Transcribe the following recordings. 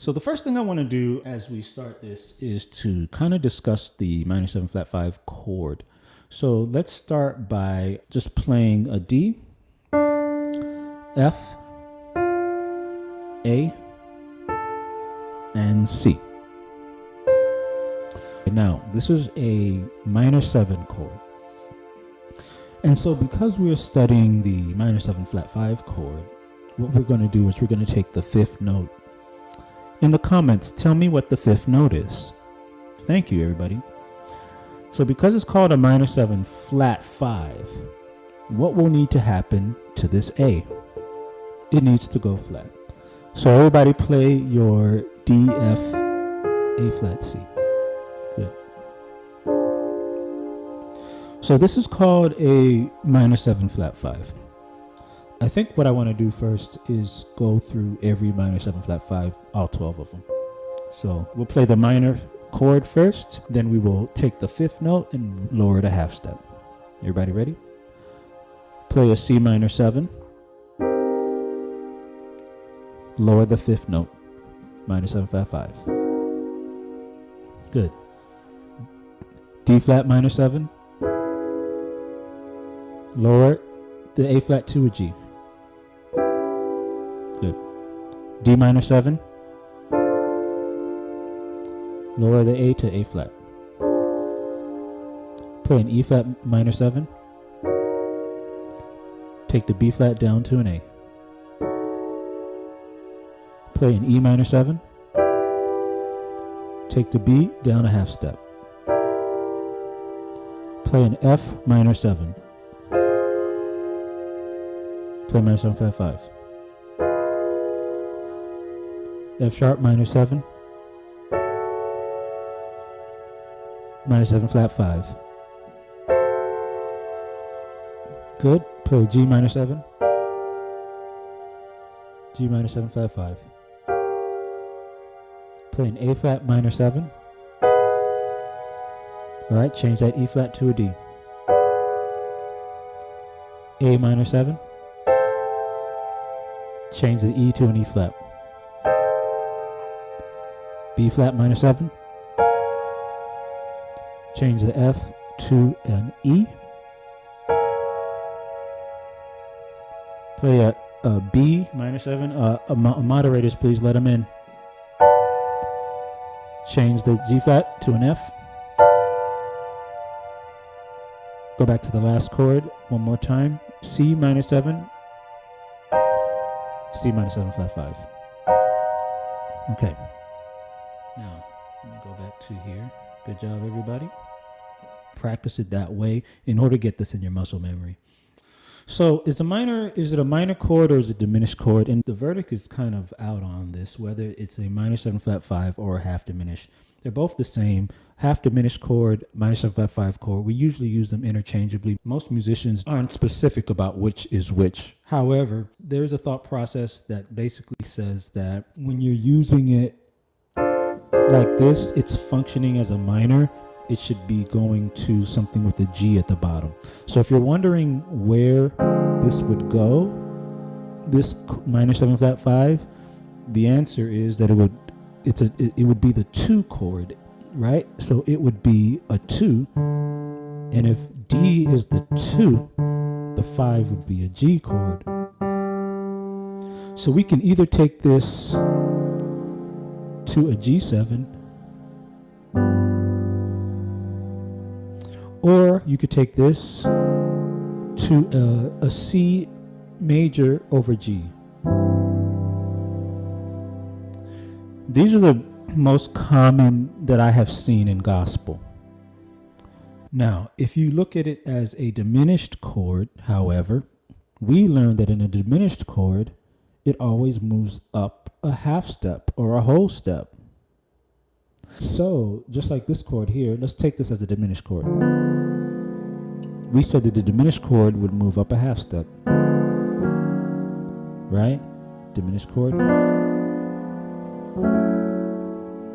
So the first thing I want to do as we start this is to kind of discuss the minor 7 flat 5 chord. So let's start by just playing a D, F, A, and C. Now, this is a minor 7 chord. And so because we're studying the minor 7 flat 5 chord, what we're going to do is we're going to take the fifth note. In the comments, tell me what the fifth note is. Thank you, everybody. So because it's called a minor 7 flat 5, what will need to happen to this A? It needs to go flat. So everybody play your D, F, A flat, C. Good. So this is called a minor 7 flat 5. I think what I want to do first is go through every minor 7 flat 5, all 12 of them. So we'll play the minor chord first, then we will take the fifth note and lower the half step. Everybody ready? Play a C minor 7. Lower the fifth note, minor 7 flat 5. Good. D flat minor 7. Lower the A flat to a G. Good. D minor 7. Lower the A to A flat. Play an E flat minor 7. Take the B flat down to an A. Play an E minor 7. Take the B down a half step. Play an F minor 7. Play minor 7 flat 5. F sharp minor 7. Minor 7 flat 5. Good. Play G minor 7. G minor 7 flat 5. Play an A flat minor 7. Alright, change that E flat to a D. A minor 7. Change the E to an E flat. B flat minor 7. Change the F to an E. Play a B minor 7. Moderators, please let them in. Change the G flat to an F. Go back to the last chord one more time. C minor 7. C minor 7 flat 5. Okay. Now, let me go back to here. Good job, everybody. Practice it that way in order to get this in your muscle memory. So is it a minor chord or is it a diminished chord? And the verdict is kind of out on this, whether it's a minor 7 flat 5 or a half diminished. They're both the same. Half diminished chord, minor 7 flat 5 chord. We usually use them interchangeably. Most musicians aren't specific about which is which. However, there's a thought process that basically says that when you're using it like this, it's functioning as a minor. It should be going to something with a G at the bottom. So if you're wondering where this would go, this minor 7 flat 5, the answer is that it would be the 2 chord, right? So it would be a 2, and if D is the 2, the 5 would be a G chord. So we can either take this to a G7, or you could take this to a C major over G. These are the most common that I have seen in gospel. Now, if you look at it as a diminished chord, however, we learned that in a diminished chord, it always moves up a half step or a whole step. So, just like this chord here, let's take this as a diminished chord. We said that the diminished chord would move up a half step. Right? Diminished chord.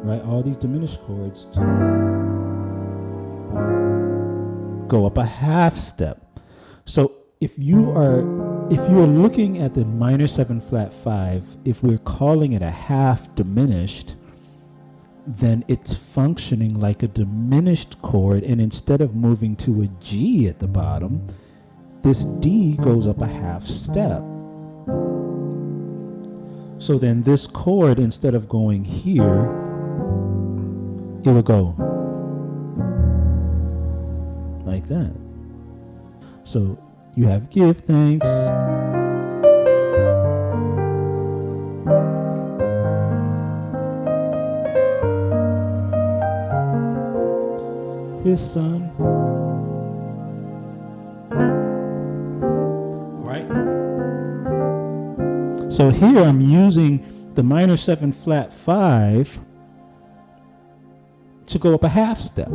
Right? All these diminished chords go up a half step. So if you are looking at the minor 7 flat 5, if we're calling it a half diminished, then it's functioning like a diminished chord, and instead of moving to a G at the bottom, this D goes up a half step. So then this chord, instead of going here, it will go like that. So you have give thanks. His son. Right? So here I'm using the minor 7 flat 5 to go up a half step.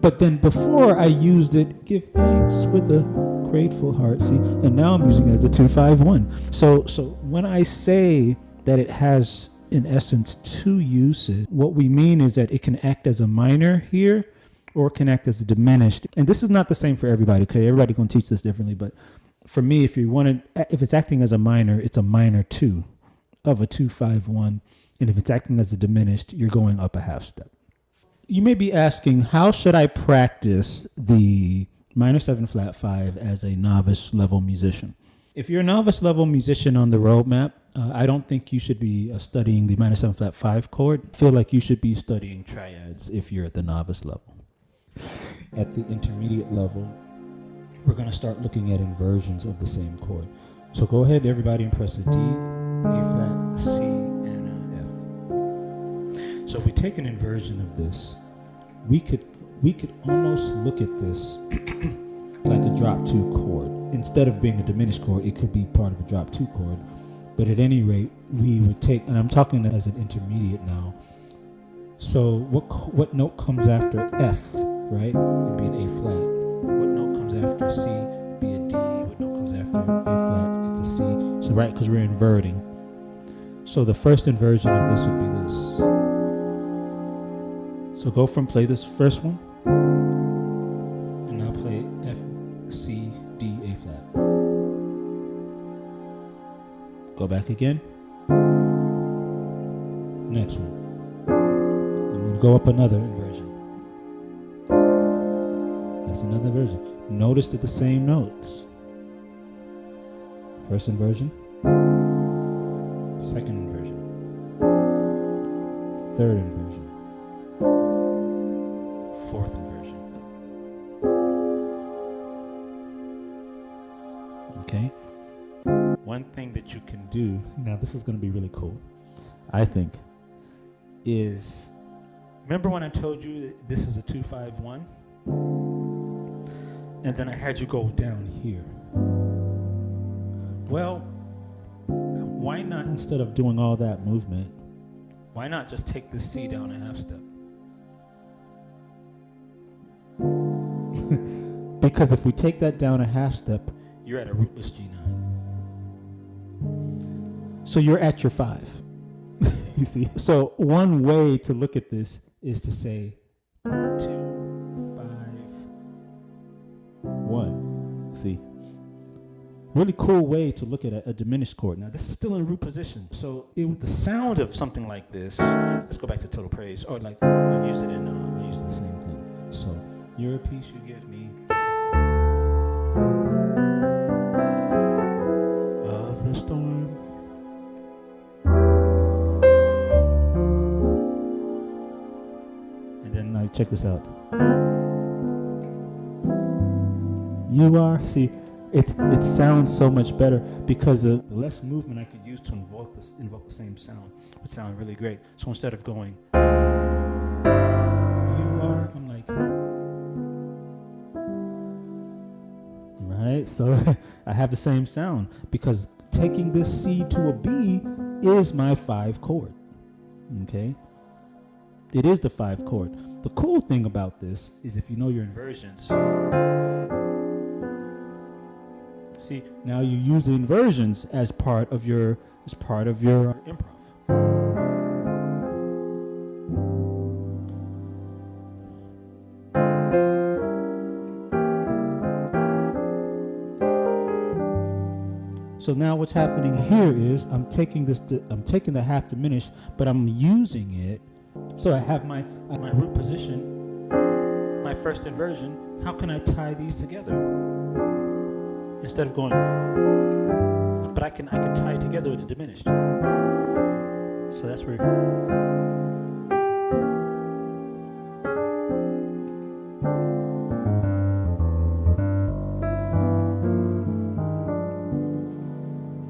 But then before I used it, give thanks with a grateful heart. See, and now I'm using it as the 2-5-1. So when I say that it has in essence two uses, what we mean is that it can act as a minor here or it can act as a diminished. And this is not the same for everybody, okay? Everybody's going to teach this differently, but for me, if it's acting as a minor, it's a minor 2 of a 2-5-1. And if it's acting as a diminished, you're going up a half step. You may be asking, how should I practice the minor 7 flat 5 as a novice level musician? If you're a novice level musician on the roadmap, I don't think you should be studying the minor 7 flat 5 chord. I feel like you should be studying triads if you're at the novice level. At the intermediate level, we're going to start looking at inversions of the same chord. So go ahead, everybody, and press a D, A flat, C, and F. So if we take an inversion of this, we could almost look at this like a drop 2 chord. Instead of being a diminished chord, it could be part of a drop 2 chord. But at any rate, we would take, and I'm talking as an intermediate now. So what note comes after F, right? It'd be an A flat. What note comes after C? It'd be a D. What note comes after A flat? It's a C. So right, because we're inverting. So the first inversion of this would be this. So go from play this first one, and now play F, C, D, A flat. Go back again. Next one. I'm going to go up another inversion. That's another inversion. Notice that the same notes. First inversion. Second inversion. Third inversion. Fourth inversion. Okay. One thing that you can do, now this is going to be really cool, I think, is, remember when I told you that this is a 2-5-1? And then I had you go down here. Well, why not, instead of doing all that movement, why not just take this C down a half step? Because if we take that down a half step, you're at a rootless G9. So you're at your 5. You see? So one way to look at this is to say 2-5-1. See? Really cool way to look at a diminished chord. Now this is still in root position. So the sound of something like this, let's go back to total praise, or like I'll use the same thing. So your peace you give me of the storm. And then check this out. You are, see, it sounds so much better because the less movement I could use to invoke the same sound would sound really great. So instead of going, you are, I'm like, right? So I have the same sound because taking this C to a B is my 5 chord. Okay? It is the 5 chord. The cool thing about this is if you know your inversions, see, now you use the inversions as part of your improv. So now what's happening here is I'm taking the half diminished, but I'm using it. So I have my root position, my first inversion. How can I tie these together? Instead of going, but I can tie it together with the diminished. So that's where.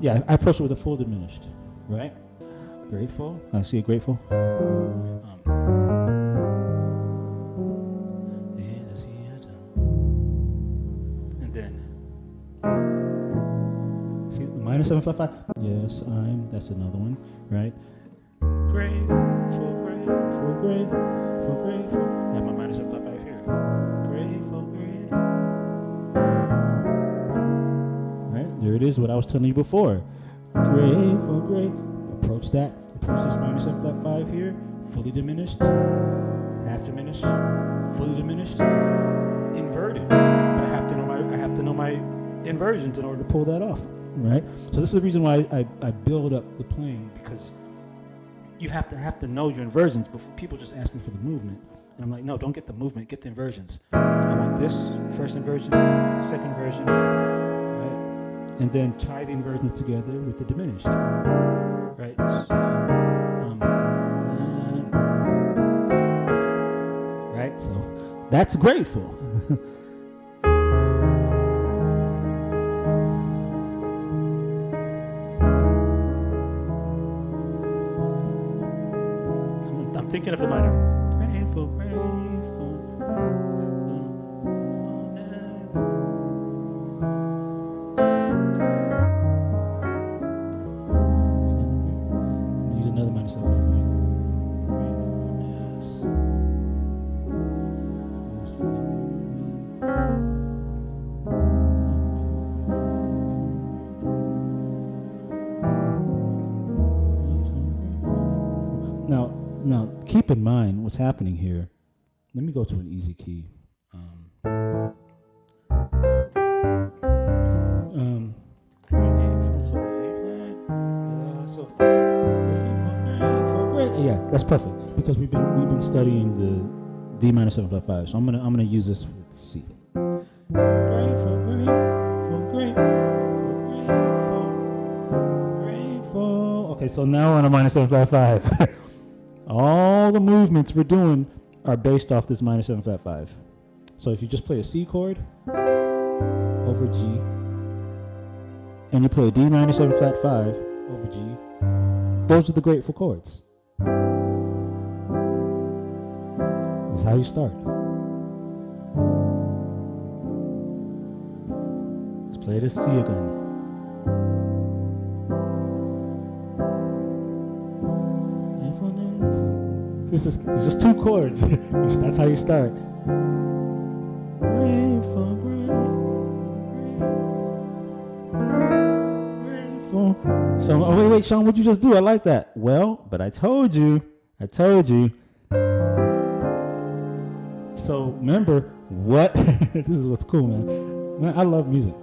Yeah, I approach it with a full diminished, right? Grateful. I see a grateful. And then, see, minor 755. Yes, that's another one, right? Grateful, grateful, grateful, grateful. I have my minor 755 here. Grateful, grateful. Right, there it is, what I was telling you before. Grateful, great. Approach this minor 755 here, fully diminished, half diminished, fully diminished, inverted. But I have to know my inversions in order to pull that off, right? So this is the reason why I build up the playing, because you have to know your inversions. Before people just ask me for the movement, and I'm like, no, don't get the movement, get the inversions. I want this first inversion, second inversion, right? And then tie the inversions together with the diminished, right? Right, so that's grateful. I'm thinking of the minor. Grateful, grateful. Use another minor 755. Now, keep in mind what's happening here. Let me go to an easy key. Yeah, that's perfect, because we've been studying the D minor 755. So I'm gonna use this with C. Grateful. Okay, so now we're on a minor 755. All the movements we're doing are based off this minor 755. So if you just play a C chord over G, and you play a D minor 755 over G, those are the grateful chords. This is how you start. Let's play the C again. This is just two chords. That's how you start. Grateful. So, wait, Sean, what'd you just do? I like that. Well, but I told you. So remember what? This is what's cool, man. I love music.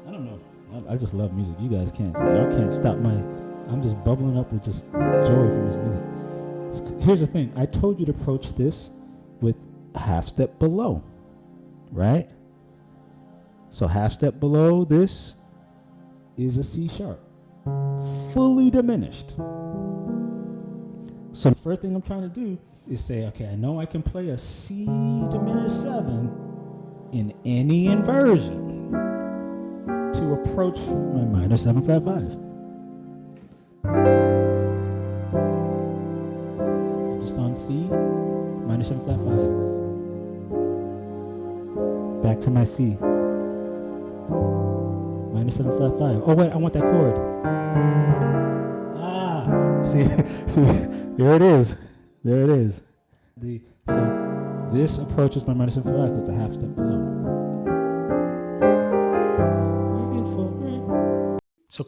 I don't know. I just love music. You guys can't. Y'all can't stop I'm just bubbling up with just joy from this music. Here's the thing. I told you to approach this with a half step below, right? So half step below this is a C sharp, fully diminished. So the first thing I'm trying to do is say, okay, I know I can play a C diminished 7 in any inversion to approach my minor 755. On C, minor 755. Back to my C. Minor 755. Oh wait, I want that chord. See, there it is. So this approaches my minor 755 because it's a half step below. So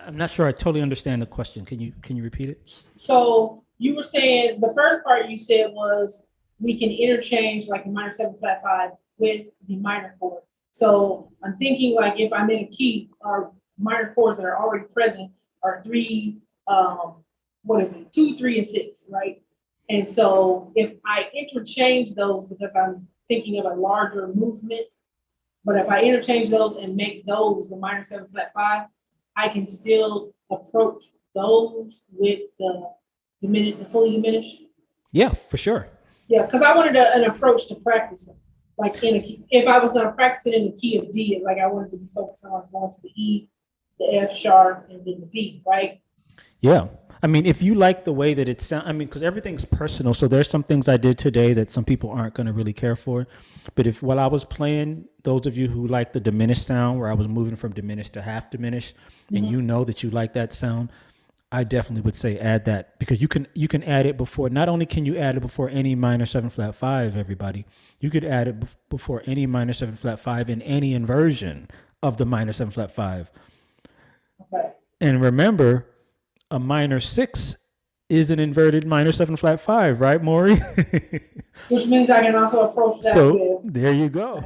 I'm not sure I totally understand the question. Can you repeat it? So you were saying the first part you said was we can interchange like a minor 755 with the minor chord. So I'm thinking like if I'm in a key or minor chords that are already present are three, 2, 3, and 6, right? And so if I interchange those, because I'm thinking of a larger movement, but if I interchange those and make those the minor 7 flat 5, I can still approach those with the fully diminished. Yeah, for sure. Yeah, because I wanted an approach to practicing. Like in a key, if I was going to practice it in the key of D, like I wanted to be focused on going to the E, the F sharp, and then the B, right? Yeah. I mean, if you like the way that it sounds, I mean, because everything's personal. So there's some things I did today that some people aren't going to really care for. But if while I was playing, those of you who like the diminished sound, where I was moving from diminished to half diminished, and you know that you like that sound, I definitely would say add that, because you can add it before. Not only can you add it before any minor 7 flat 5, everybody, you could add it before any minor 7 flat 5 in any inversion of the minor 7 flat 5. Okay. And remember, a minor 6 is an inverted minor 7 flat 5, right, Maury? Which means I can also approach that So with there you go.